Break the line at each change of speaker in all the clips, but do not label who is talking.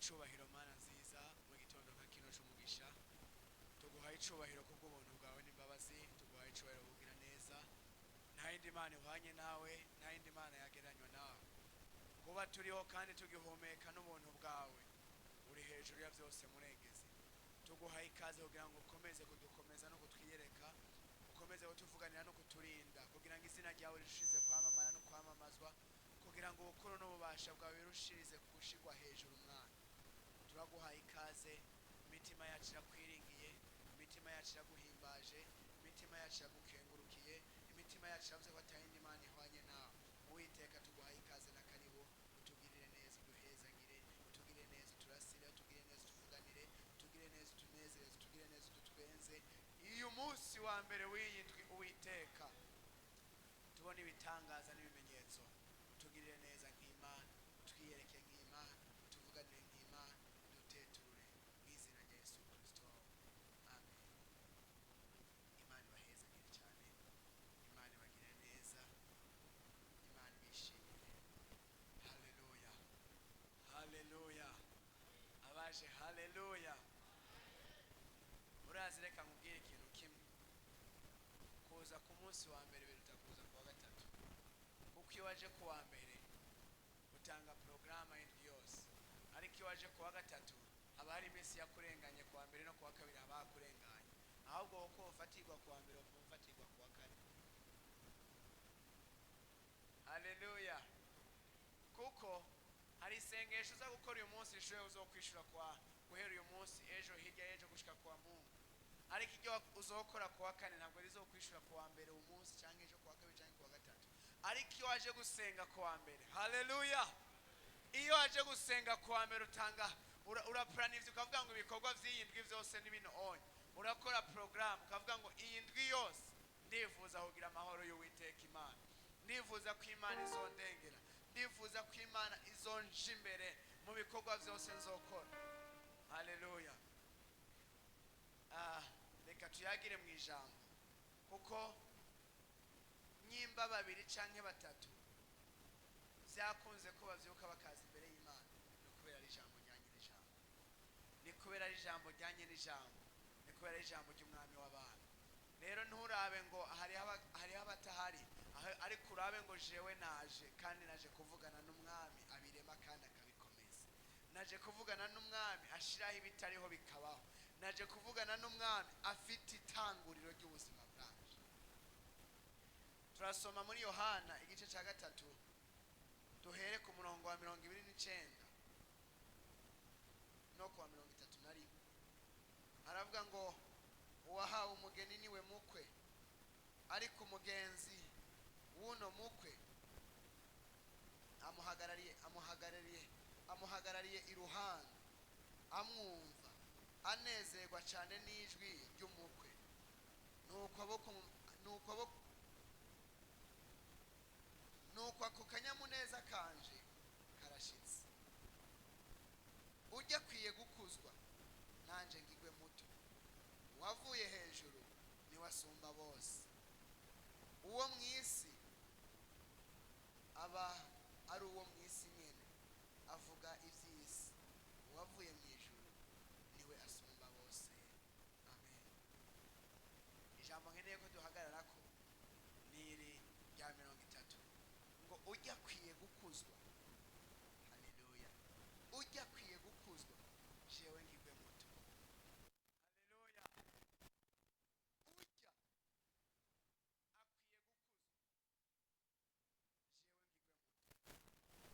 icubahiro mana nziza mu gitondo nka kino cy'umugisha tuguhaye icubahiro kubw'ubuntu bwawe n'imbabazi tuguhaye icubahiro bugira neza nta yindi mana ihwanye nawe nta yindi mana yagereranywa nawe kuba turiho kandi tugihumeka n'ubuntu bwawe uri hejuru ya byose murengezi tuguhaye ikaze kugira ngo ukomeze kudukomeza no kutwiyereka ukomeze kutuvuganira no kuturinda kugira ngo izina ryawe rishize kwamamara no kwamamazwa kugira ngo ubukuru n'ububasha bwawe birushirize gushirwa hejuru mwana turaguhaye ikaze imitima yacu irakwiringiye imitima yacu iraguhimbaje imitima yacu iragukengurukiye imitima yacu iravuze ko atayindi mana ihwanye nawe uwiteka tuguhaye ikaze na karibu utugirire neza uduhezagire utugirire neza uturasire utugirire neza utuvuganire utugirire neza utunezereze utugirire neza udutwenze iyo umunsi wa mbere w'iyindwi uwiteka tubona ibitangaza n'ibimenyetso tugirire neza nk'Imana twiyereke nk'Imana tuvuganire nk'Imana duteturure mu izina rya Yesu Kristo amen. Imana ibahezagire cyane, Imana ibagire neza, Imana ibishimire. Haleluya haleluya abaje haleluya. Urazi reka nkubwire ikintu kimwe, kuza ku munsi wa mbere biruta kuza ku wa gatatu, kuko iyo waje ku wa mbere utanga porogaramu y'indwi yose, ariko iyo waje ku wa gatatu haba hari iminsi yakurenganye ku wa mbere no ku wa kabiri haba hakurenganye, ahubwo uko ufatirwa ku wa mbere ufatirwa ku wa kane. Haleluya. Kuko hari isengesho uza gukora uyu munsi rishoboye uzokwishura guhera uyu munsi ejo hirya y'ejo gushika ku wa Mungu, ariko iryo uzokora ku wa kane ntabwo rizokwishura ku wa mbere umunsi cyangwa ejo ku wa kabiri cyangwa ku wa gatatu. Ariko iyo waje gusenga ku wa mbere, haleluya, iyo waje gusenga ku wa mbere utanga urapuraniza ukavuga ngo ibikorwa by'iyi ndwi byose ni bino onye, urakora porogaramu ukavuga ngo iyi ndwi yose ndifuza kugira amahoro y'Uwiteka Imana, ndifuza ko Imana izondengera, ndifuza ko Imana izonje imbere mu bikorwa byose nzokora. Haleluya. Reka tuyagire mu ijambo, kuko nyimba babiri canke batatu byakunze ko bavyuka bakaza imbere y'Imana no kubera ari ijambo ryanye n'ijambo, ni kubera ari ijambo ryanye n'ijambo, ni kubera ari ijambo ry'umwami w'abantu. Rero nturabe ngo hari abatahari, ariko urabe ngo jewe naje, kandi naje kuvugana n'umwami abirema kandi akabikomeza, naje kuvugana n'umwami ashiraho ibitariho bikabaho, naje kuvugana n'umwami afite itanguriro ry'ubuzima bwacu. Turasoma muri Yohana igice cya 3 duhere ku murongo wa 29 no ku wa 31. Aravuga ngo uwahawe umugeni niwe mukwe, ariko umugenzi w'uno mukwe amuhagarariye iruhande, amwumva, anezerwa cyane n'ijwi ry'umukwe, nuko ako kanyamuneza kanje karashitse. Ujya kwiye gukuzwa nanje ngigwe muto, wavuye hejuru niwe asumba bose. Uwo mwisi aba ari uwo mwisi nyene, avuga ivy'isi. Uwavuye mu ijuru niwe asumba bose. Amen. Ijambo nkeneye ko duhagararako niri rya 30 ngo ujya kwiye gukuzwa. Haleluya. Ujya kwiye gukuzwa jewe ngigwe muto. Haleluya. Ujya akwiye gukuzwa jewe ngigwe muto.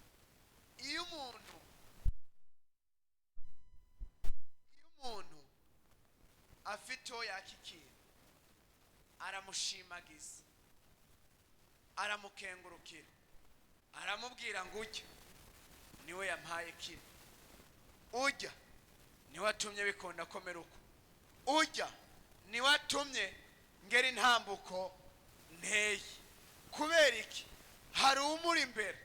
Iyo umuntu afite uwo yakikira, aramushimagiza, aramukengurukira, aramubwira ngo ujya niwe yampaye kino, ujya niwe atumye bikunda komera uko, ujya niwe atumye ngera intambuko nteye. Kubera iki? hari umuri imbere,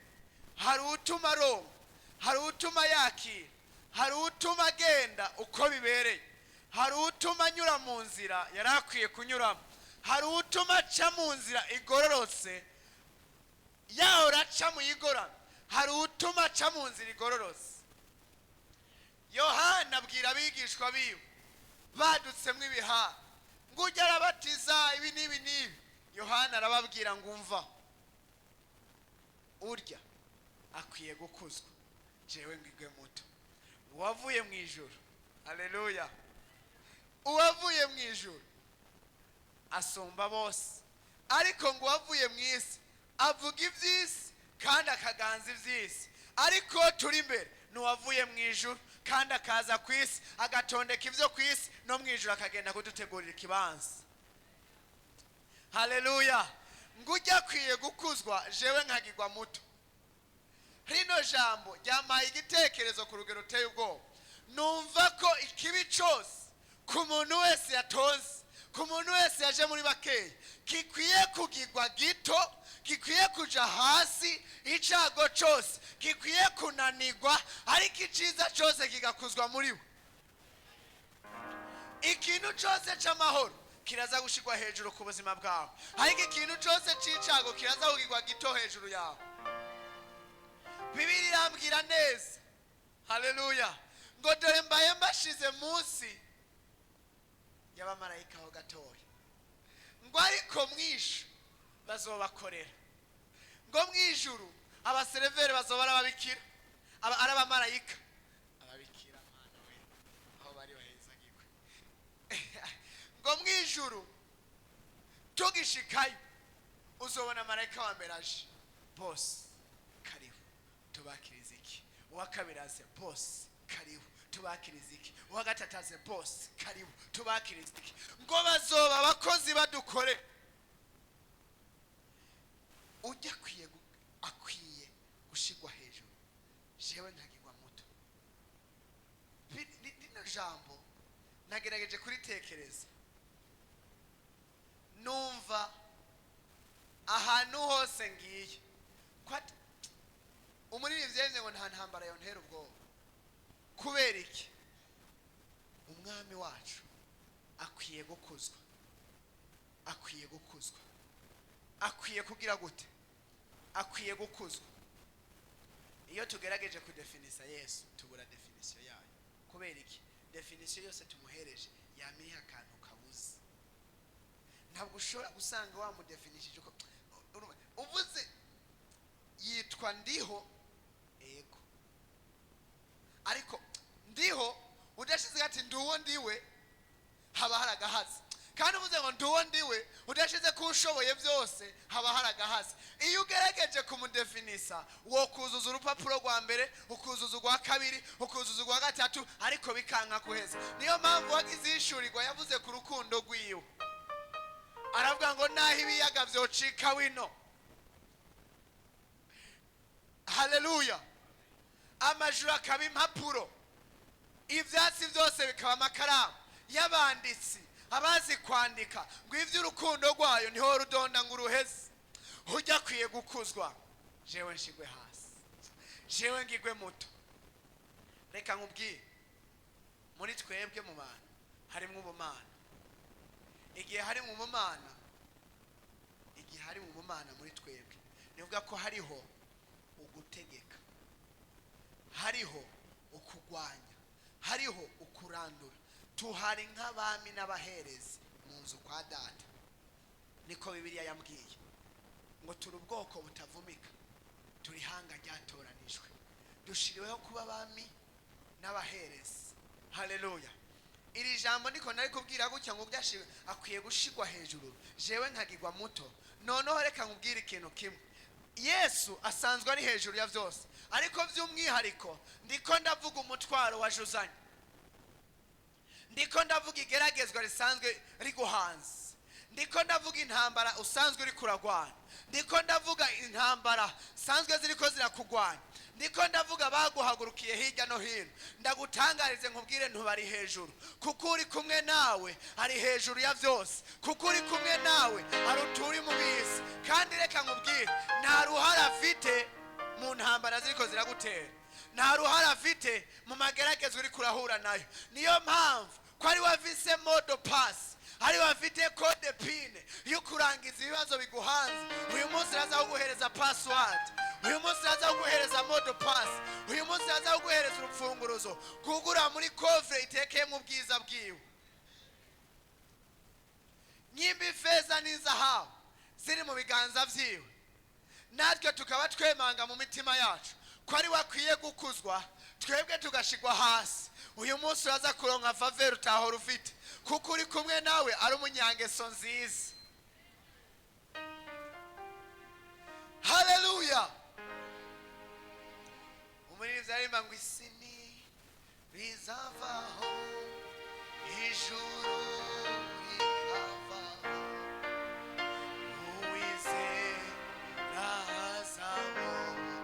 hari utuma aronka, hari utuma yakira, hari utuma agenda uko bibereye, hari utuma anyura mu nzira yari akwiye kunyuramo, hari utuma aca mu nzira igororotse yahora aca mu yigoramye, hari utuma aca mu nzira igororotse. Yohana abwira abigishwa biwe badutsemwe ibihaha ngo ujya arabatiza ibi n'ibi n'ibi. Yohana arababwira ngo umva, urya akwiye gukuzwa, jewe ngigwe muto. Uwavuye mu ijuru, haleluya, uwavuye mu ijuru asumba bose, ariko ngo uwavuye mu isi avuga iby'isi kandi akaganza iby'isi. Ariko turi imbere n'uwavuye mu ijuru kandi akaza ku isi agatondeka ibyo ku isi, no mu ijuru akagenda kudutegurira ikibanza. Haleluya. Ngo ujya akwiye gukuzwa, jewe nkagirwa muto. Rino jambo ryamaye igitekerezo ku rugero uteye ubwoba. Numva ko ikibi cyose ku muntu wese yatonze, ku muntu wese yaje muri bakeya, gikwiye kugirwa gito, gikwiye kuja hasi. Icago cyose gikwiye kunanirwa, ariko iciza cyose kigakuzwa muri we. Ikintu cyose cy'amahoro kiraza gushigwa hejuru ku buzima bwawe, ariko ikintu cyose c'icago kiraza kugirwa gito hejuru yawe. Bibiliya irambwira neza, haleluya, ngo dore mbaye mbashize munsi y'abamarayika ho gatoya, ngo ariko mwishu bazobakorera. Ngo mwijuru abasereveri bazoba arababikira, arabamarayika ababikira, mwana we aho bari bahezagirwe. Ngo mwijuru tugishikayo uzobona marayika wa mbere aje, boss karibu tubakiriza iki. Uwa kabiri aze, boss karibu tubakiriza iki. Uwa gatatu aze, boss karibu tubakiriza iki. Ngo bazoba abakozi badukore. Ujya akwiye gushigwa hejuru, jewe nkagirwa muto. Rino jambo nagerageje kuritekereza, numva ahantu hose ngiye umuririmbyi yavuze ngo nta ntambara yontera ubwoba. Kubera iki? Umwami wacu akwiye gukuzwa, akwiye gukuzwa, akwiye kugira gute? Akwiye gukuzwa. Iyo tugerageje kudefinisa Yesu tubura definisiyo yayo. Kubera iki? Definisiyo yose tumuhereje yamiriha akantu kabuze. Ntabwo ushobora gusanga wamudefinishije uko uvuze yitwa ndiho, ego, ariko ndiho udashize ati nduwo ndiwe, haba haragahaze. Kandi uvuze ngo nduwo ndiwe udashize ko ushoboye byose, haba haragahaze. Iyo ugerageje kumudefinisa wo kuzuza urupapuro rwa mbere, ukuzuza urwa kabiri, ukuzuza urwa gatatu, ariko bikanka kuheza. Niyo mpamvu wagize ishurirwa yavuze ku rukundo rwiwe, aravuga ngo naho ibiyaga byocika wino, haleluya, amajuru akaba impapuro, ibyatsi byose bikaba amakaramu y'abanditsi abazi kwandika, ngo iby'urukundo rwayo niho rudonda ngo uruheze. Ujya akwiye gukuzwa, jewe nshigwe hasi, jewe ngigwe muto. Reka nkubwire, muri twebwe mu bantu harimo ubumana. Igihe hari mu bumana, igihe hari mu bumana muri twebwe, nivuga ko hariho ugutegeka, hariho ukugwanya, hariho ukurandura. Tuhari nk'abami n'abaherezi mu nzu kwa data. Niko Bibiliya yambwiye ngo turi ubwoko butavumika, turi hanga ryatoranijwe, dushiriweho kuba abami n'abaherezi. Haleluya. Iri jambo niko nari kubwira gutya ngo byashiwe akwiye gushigwa hejuru, jewe nkagirwa muto. Noneho reka nkubwire ikintu kimwe, Yesu asanzwe ari hejuru ya byose, ariko by'umwihariko ndiko ndavuga umutwaro wa Juzanye, ndiko ndavuga igeragezwa risanzwe riguhanze, ndiko ndavuga intambara usanzwe uri kuragwana, ndiko ndavuga intambara sanzwe ziriko zirakugwana, ndiko ndavuga baguhagurukiye hirya no hino. Ndagutangarize nkubwire ntubari hejuru, kuko uri kumwe nawe ari hejuru ya byose, kuko uri kumwe nawe ari uturi mu bisi. Kandi reka nkubwire, nta ruhara afite mu ntambara ziriko ziragutera, nta ruhara afite mu mageragezwa uri kurahura nayo. Niyo mpamvu ko ari wavise modo pass, ari wafite code pin yo kurangiza ibibazo biguhanze. Uyu munsi araza kuguhereza password, uyu munsi aza kuguhereza modo pass, uyu munsi aza kuguhereza urupfunguruzo kugura muri kovre itekeyemo ubwiza bwiwe. Nyimba ifeza n'izahabu ziri mu biganza byiwe, natwe tukaba twemanga mu mitima yacu ko ari wakwiye gukuzwa, twebwe tugashigwa hasi. Uyu munsi uraza kuronka faveur utahora ufite, kuko uri kumwe nawe ari umunyangeso nziza. Haleluya. Umuririmbyi aririmba ngo isi rizavaho, ijuru rikavaho, uwizera azabona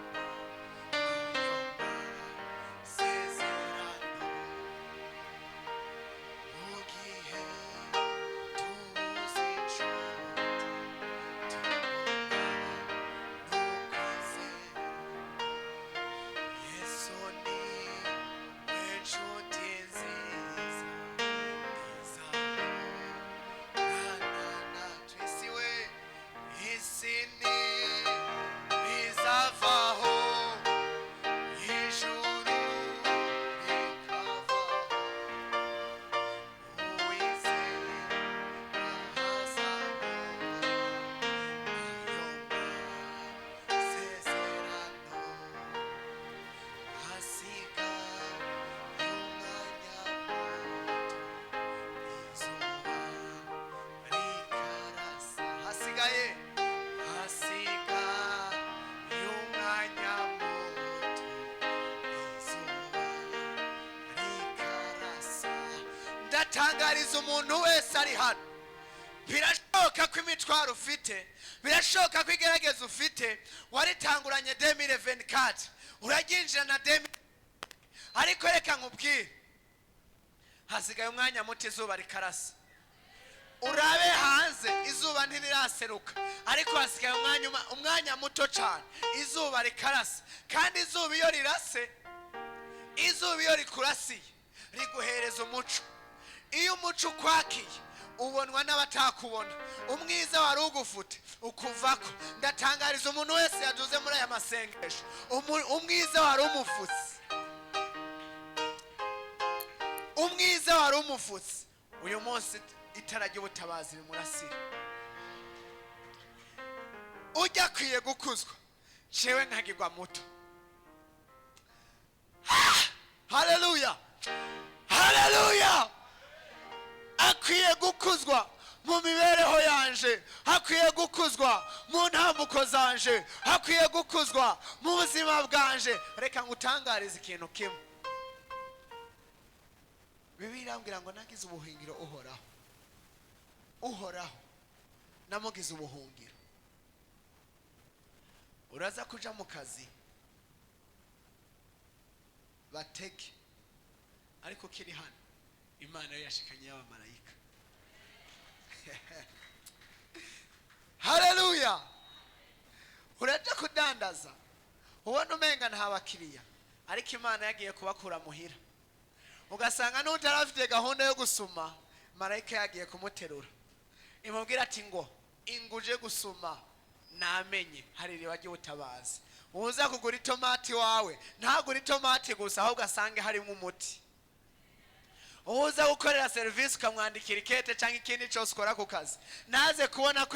amasezerano. Mu gihe tubuze inshuti tubona n'ukwizera, Yesu ni we nshuti nziza izahorana natwe. Isi we, isi rizavaho, ijuru rikavaho, uwizera azabona ayo masezerano. Hasigaye umwanya muto, izuba rikarasa. Hasigaye umwanya muto, izuba rikarasa. Ndatangariza umuntu wese ari hano, birashoboka ko imitwaro ufite, birashoboka ko igerageza ufite waritanguranye 2024 uraginjira na 2000, ariko reka nkubwire, hasigaye umwanya muto izuba rikarasa. Urabe hanze izuba ntiriraseruka, ariko hasigaye umwanya muto cyane izuba rikarasa. Kandi izuba iyo rirase, izuba iyo rikurasiye riguhereza umuco. Iyo umuco ukwakiye ubonwa n'abatakubona, umwiza wari ugufute ukuvako. Ndatangariza umuntu wese yaduze muri aya masengesho, umwiza wari umufutse, umwiza wari umufutse, uyu munsi itara ry'ubutabazi rimurasira. Ujya akwiye gukuzwa, jewe nkagirwa muto. Haleluya, haleluya. Akwiye gukuzwa mu mibereho yanje, akwiye gukuzwa mu ntambuko zanje, akwiye gukuzwa mu buzima bwanje. Reka ngutangarize ikintu kimwe, Bibiliya irambwira ngo nagize ubuhungiro uhoraho. Uhoraho namugize ubuhungiro. Uraza kuja mu kazi bateke, ariko kiri hano Imana yo yashikanye y'abamarayika. Haleluya. Uraja kudandaza ubona umenga nta bakiriya, ariko Imana yagiye kubakura muhira. Ugasanga n'utarafite gahunda yo gusuma, marayika yagiye kumuterura, imubwira ati ngo inguje gusuma namenye hari iriba ry'ubutabazi. Uza kugura itomati wawe ntagura itomati gusa, ahubwo asange harimo umuti. Uza gukorera service ukamwandikira ikete cyangwa ikindi cyose ukora ku kazi, naze kubona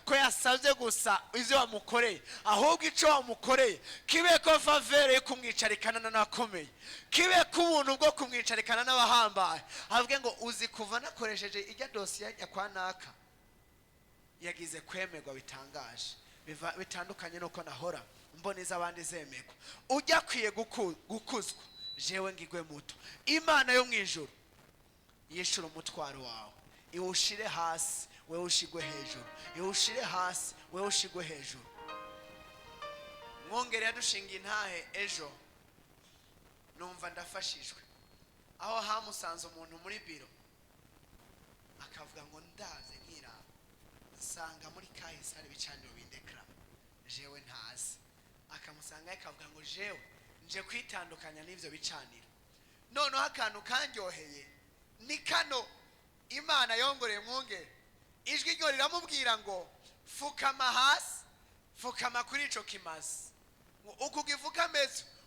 ko yasabye gusa izo wamukoreye, ahubwo icyo wamukoreye kibe ko faveur yo kumwicarikana n'akomeye, kibe ko ubuntu bwo kumwicarikana n'abahambaye. Avuge ngo uzi kuva nakoresheje ijya dosiye ya kwa naka, yagize kwemerwa bitangaje, bitandukanye nuko nahora mboneza abandi zemeko. Ujya kwiye gukuzwa, jewe ngigwe muto. Imana yo mwijuru yishura umutwaro wawe, iwushire hasi wewe ushigwe hejuru, iwushire hasi wewe ushigwe hejuru. Mwongere yadushinga intahe ejo, numva ndafashijwe. Aho hamusanze umuntu muri biro, akavuga ngo ndaze nkira nsanga muri kahise hari ibicaniro bindekra, jewe ntazi. Akamusanga akavuga ngo jewe nje kwitandukanya n'ivyo bicaniro. Noneho akantu kanyoheye ni kano, Imana yongoreye mwongere ijwi ryo riramubwira ngo fukama hasi, fukama kuri ico kimazi.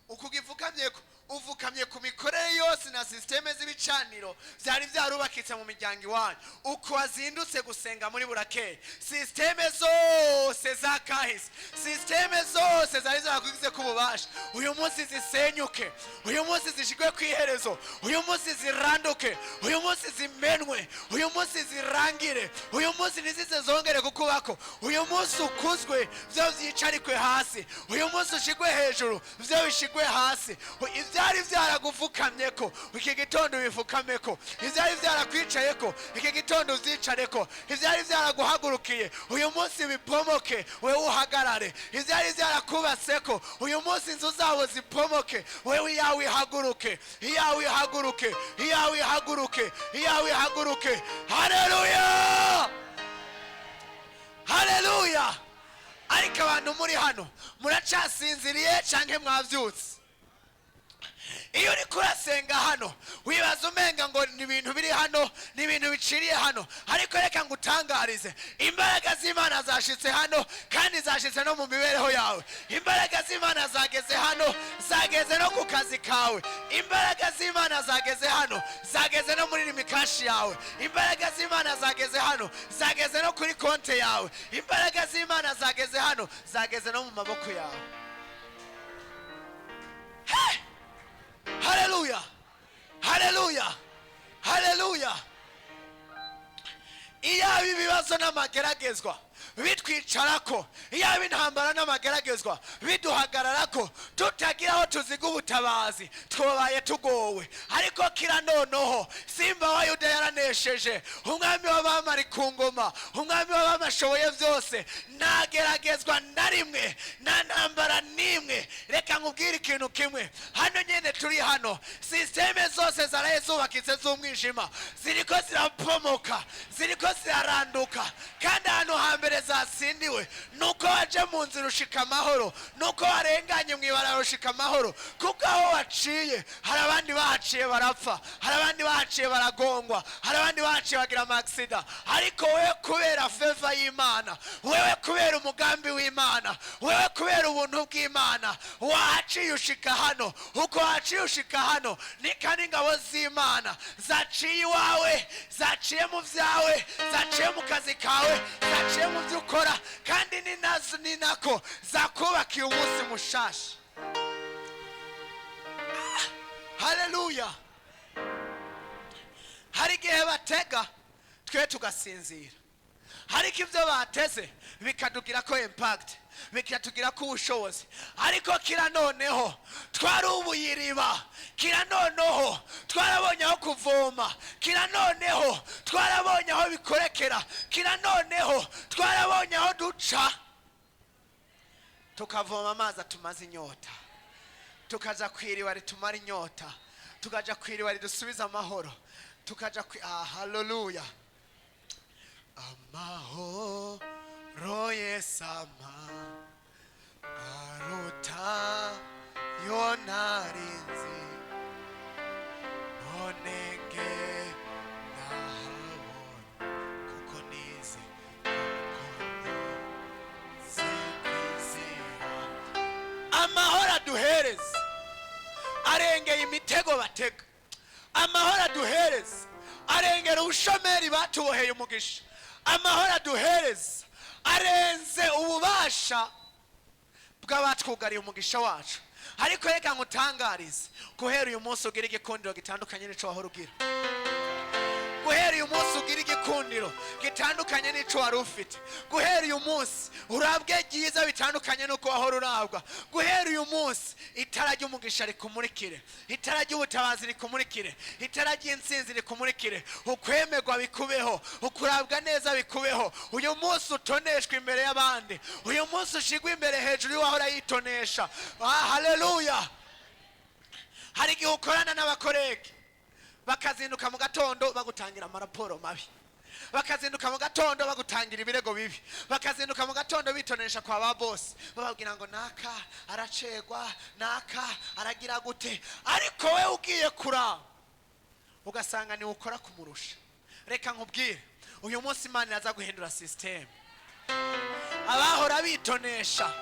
ukugifukamyeko uvukamye ku mikorere yose na systeme z'ibicaniro byari byarubakitse mu miryango iwanyu. Uko wazindutse gusenga muri burakeye, systeme zose za kahise, systeme zose zari zakugize kububasha, uyu munsi zisenyuke, uyu munsi zishigwe kwiherezo, uyu munsi ziranduke, uyu munsi zimenwe, uyu munsi zirangire, uyu munsi nizize zongere kukubako, uyu munsi ukuzwe byo vyicarikwe hasi, uyu munsi ushigwe hejuru byo bishigwe hasi. Ivyari vyaragufukamyeko iki gitondo bifukameko, ivyari vyarakwicayeko iki gitondo uzicareko, ivyari vyaraguhagurukiye uyu munsi bipomoke wewe uhagarare, ivyari vyarakubatseko uyu munsi inzu zabo zipomoke wewe iyawe ihaguruke, iyawe ihaguruke, iyawe ihaguruke, iyawe ihaguruke. Haleluya, haleluya. Ariko abantu muri hano muracasinziriye canke mwavyutse? Iyo uri kurasenga hano wibaza umenga ngo ni ibintu biri hano, ni ibintu biciriye hano, ariko reka ngutangarize imbaraga z'Imana zashitse hano kandi zashitse no mu mibereho yawe. Imbaraga z'Imana zageze hano, zageze no ku kazi kawe. Imbaraga z'Imana zageze hano, zageze no muri mikashi yawe. Imbaraga z'Imana zageze hano, zageze no kuri konte yawe. Imbaraga z'Imana zageze hano, zageze no mu maboko yawe. Hey! Haleluya, haleluya, haleluya. Iyaba ibibazo n'amageragezwa bitwicarako, iyaba intambara n'amageragezwa biduhagararako, tutagira aho tuziga ubutabazi, twabaye tugowe. Ariko kira noneho Simba wa Yuda yaranesheje, umwami w'abami ari ku ngoma, umwami w'abami ashoboye byose, ntageragezwa na rimwe, nta ntambara n'imwe. Reka nkubwire ikintu kimwe, hano nyene turi hano, systeme zose zaraye zubakitse z'umwijima ziriko zirapomoka, ziriko ziraranduka, kandi hano hambere zasindiwe nuko waje mu nzira ushika amahoro, nuko warenganye mwibara ushika amahoro, kuko aho waciye hari abandi bahaciye barapfa, hari abandi bahaciye baragongwa, hari abandi bahaciye bagira amaksida. Ariko wewe kubera favor y'Imana, wewe kubera umugambi w'Imana, wewe kubera ubuntu bw'Imana, wahaciye ushika hano. Uko wahaciye ushika hano ni kandi ingabo z'Imana zaciye iwawe, zaciye mu vyawe, zaciye mu kazi kawe, zaciye mu vyo ukora, kandi ni nako zakubakiye umunsi mushasha. Haleluya. Hari igihe batega twe tugasinzira, hariko ivyo bateze bikadugira ko impact, bikatugira ko ubushobozi. Ariko kira noneho twarubuye iriba, kira noneho twarabonye aho kuvoma, kira noneho twarabonye aho bikorekera, kira noneho twarabonye aho duca tukavoma amazi atumaze inyota, tukaja kwiriba ritumara inyota, tukaja kwiriba ridusubiza amahoro, tukaja haleluya. Amahoro yesama aruta yonarinzi nonenge ndahabona kuko nize amahoro aduhereza arengeye imitego batega, amahoro aduhereza arengera ubushomeri batuboheye umugisha, amahoro aduhereza arenze ububasha bw'abatwugariye umugisha wacu. Ariko reka ngutangarize, guhera uyu munsi ugira igikundiro gitandukanye n'ico wahora ugira. Guhera uyu munsi ugira igikundiro gitandukanye n'ico wari ufite. Guhera uyu munsi urabwe giza bitandukanye nuko wahora urabwa. Guhera uyu munsi itara ry'umugisha rikumurikire, itara ry'ubutabazi rikumurikire, itara ry'insinzi rikumurikire, ukwemerwa bikubeho, ukurabwa neza bikubeho. Uyu munsi utoneshwe imbere y'abandi, uyu munsi ushigwe imbere hejuru y'uwahora yitonesha. Haleluya. Hari igihe ukorana n'abakorege bakazinduka mu gatondo bagutangira amaraporo mabi, bakazinduka mu gatondo bagutangira ibirego bibi, bakazinduka mu gatondo bitonesha kwa ba boss, bababwira ngo naka aracegwa, naka aragira gute. Ariko we ugiye kura ugasanga ni ukora kumurusha. Reka nkubwire, uyu munsi Imana iraza guhindura system. Abahora bitonesha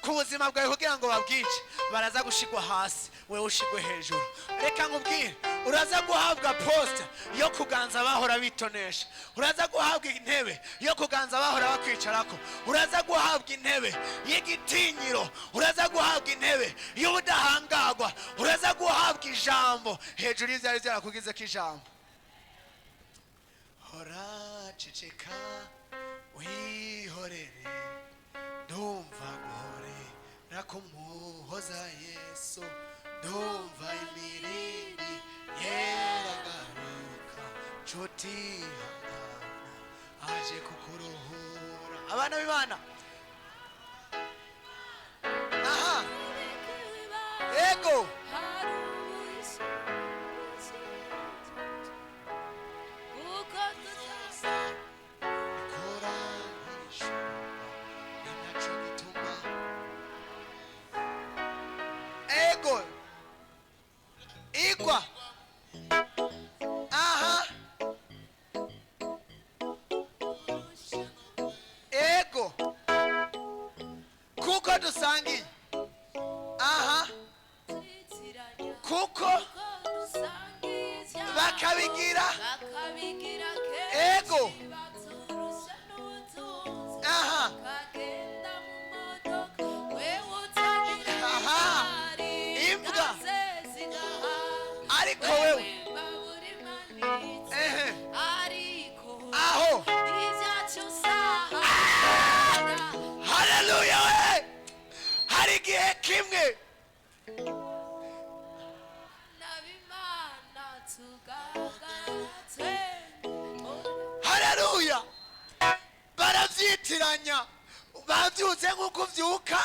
ku buzima bwawe kugira ngo babwice, baraza gushigwa hasi, wewe ushigwe hejuru. Reka nkubwire, uraza guhabwa posta yo kuganza bahora bitonesha, uraza guhabwa intebe yo kuganza bahora bakwicarako, uraza guhabwa intebe y'igitinyiro, uraza guhabwa intebe y'ubudahangagwa, uraza guhabwa ijambo hejuru y'ivyari vyarakugize k'ijambo. Hora ceceka wihorere, ndumva guhorera kumuhoza Yesu, ndumva imirindi yeragaruka, nshuti hangana aje kukuruhura. Abana b'Imana, aha, ego igwa, aha, ego kuko dusangiye, aha, kuko bakabigira, ego, aha, aha, imbwa, ariko wewe aho, haleluya. We hari igihe kimwe haleluya baravyitiranya, bavyutse nk'uko uvyuka,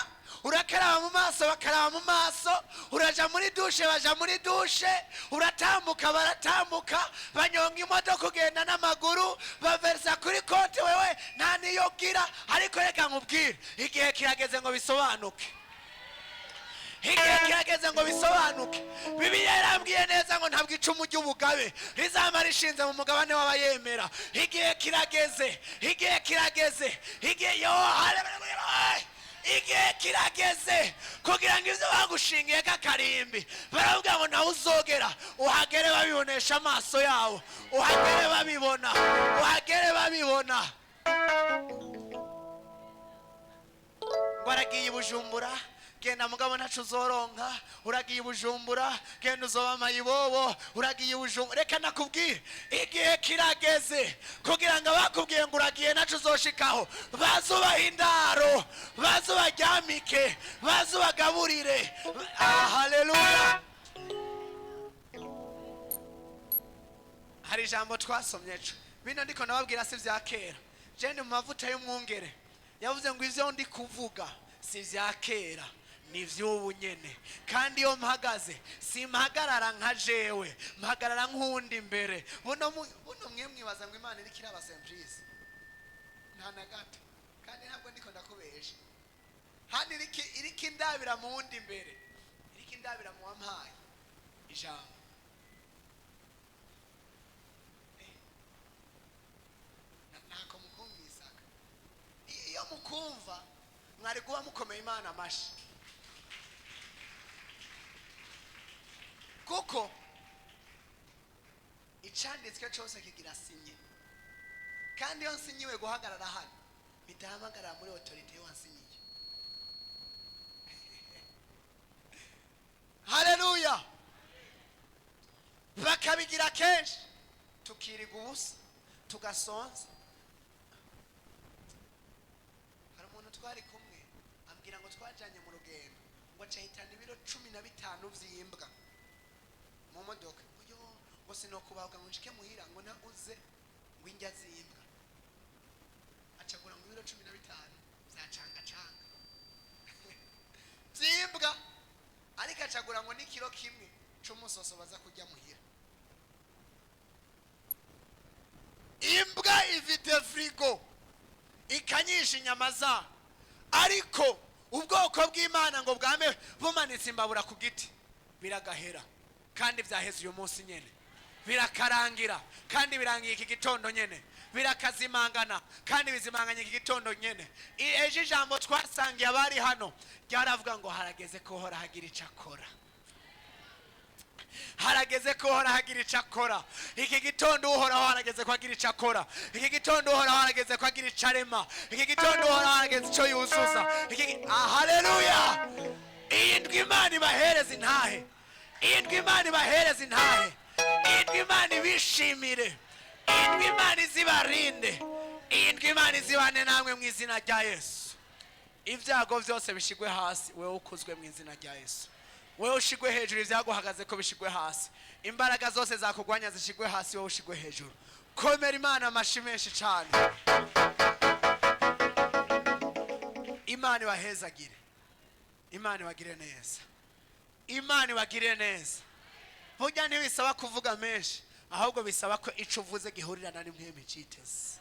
urakaraba mu maso bakaraba mu maso, uraja muri dushe baja muri dushe, uratambuka baratambuka, banyonga imodoka ugenda n'amaguru, baversa kuri konti wewe nta niyo gira. Ariko reka nkubwire, igihe kirageze ngo bisobanuke, igihe kirageze ngo bisobanuke. Bibiliya yarambwiye neza ngo ntabwo icumu ry'ubugabe rizama rishinze mu mugabane w'abayemera. Igihe kirageze, igihe kirageze, igihe yo haleluya, igihe kirageze kugira ngo ivyo bagushingiye k'akarimbi baravuga ngo nawe uzogera uhagere babibonesha amaso yawo, uhagere babibona, uhagere babibona. Ngo aragiye i Bujumbura, genda mugabo ntacu uzoronka, uragiye i Bujumbura, genda uzoba mayibobo, uragiye i Bujumbura. Reka nakubwire, igihe kirageze kugira ngo abakubwiye ngo uragiye ntacu uzoshikaho bazubaha indaro, bazubaryamike, bazubagaburire. Haleluya. Hari ijambo twasomye ejo, bino ndiko nababwira si vya kera, jene mu mavuta y'umwungere yavuze ngo ivyo ndi kuvuga si vya kera, ni vy'ubu nyene. Kandi iyo mpagaze simpagarara nka jewe, mpagarara nk'undi imbere. Buno mwe mwibaza ngo Imana iriko iraba surprise, nta na gato, kandi ntabwo ndiko ndakubesha. Hano iriko indabira mu wundi imbere, iriko indabira mu wampaye ijambo. Nako mukumvisaka, iyo mukumva mwari kuba mukomeye Imana amashi, kuko icanditswe cyose kigira sinye. Kandi iyo nsinyiwe guhagarara hano bidahamagarara muri autorite yo wansinyiye. Haleluya. Bakabigira kenshi tukiriga ubusa, tugasonza. Hari umuntu twari kumwe ambwira ngo twajanye mu rugendo ngo acahitana ibiro 15 vyimbwa mu modoka. Uyo ngo sinokubabwa ngo nshike muhira ngo naguze ngo injya zimbwa, acagura ngo ibiro 15 zacanga canga zimbwa, ariko acagura ngo n'ikiro kimwe c'umusoso baza kujya muhira. Imbwa ifite frigo ikanyisha inyama za, ariko ubwoko bw'Imana ngo bwame bumanitse imbabura ku giti biragahera, kandi vyaheze uyu munsi nyene, birakarangira kandi birangiye iki gitondo nyene, birakazimangana kandi bizimanganye iki gitondo nyene. Ejo ijambo twasangiye abari hano byaravuga ngo harageze ko hora hagira icakora. Harageze ko hora hagira icakora. Iki gitondo uhoraho harageze ko hagira icakora. Iki gitondo uhoraho harageze ko hagira icarema. Iki gitondo uhoraho harageze icyo yuzuza. Haleluya. Iyi ndwi Imana ibahereza intahe. Iyi ndwi Imana ibahereza intahe. Iyi ndwi Imana ibishimire. Iyi ndwi Imana izibarinde. Iyi ndwi Imana izibane namwe mu izina rya Yesu. Ibyago byose bishigwe hasi, wewe ukuzwe mu izina rya Yesu. Wewe ushigwe hejuru, ibyaguhagaze ko bishigwe hasi. Imbaraga zose zakugwanya zishigwe hasi, wewe ushigwe hejuru. Komera Imana amashi menshi cyane. Imana ibahezagire. Imana ibagire neza. Imana ibagire neza. Burya ntibisaba kuvuga menshi, ahubwo bisaba ko ico uvuze gihurirana n'imweme cyiteze.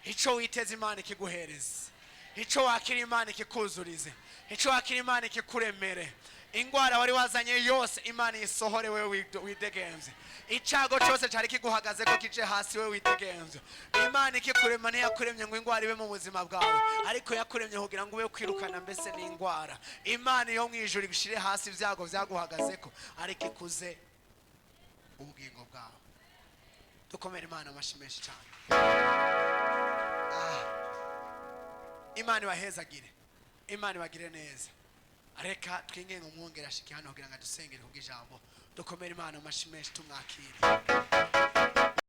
Ico witeze Imana ikiguhereza. Ico wakira Imana ikikuzurize. Ico wakira Imana ikikuremere. Ingwara wari wazanye yose Imana isohore, wewe widegenze. Icago cyose cyari kiguhagaze ko kije hasi, wewe widegenze. Imana ikikurema ntiyakuremye ngo ingwara ibe mu buzima bwawe, ariko yakuremye kugira ngo ube kwirukana mbese n'ingwara. Imana yo mwijuru igishire hasi ibyago byaguhagaze ko, ariko ikuze ubugingo bwawe. Dukomere Imana amashimeshi cyane. Imana ibahezagire. Imana ibagire neza. Reka twinge ngo mwongera ashike hano kugira ngo dusengere kubw'ijambo. Dukomere Imana amashimeshi tumwakire.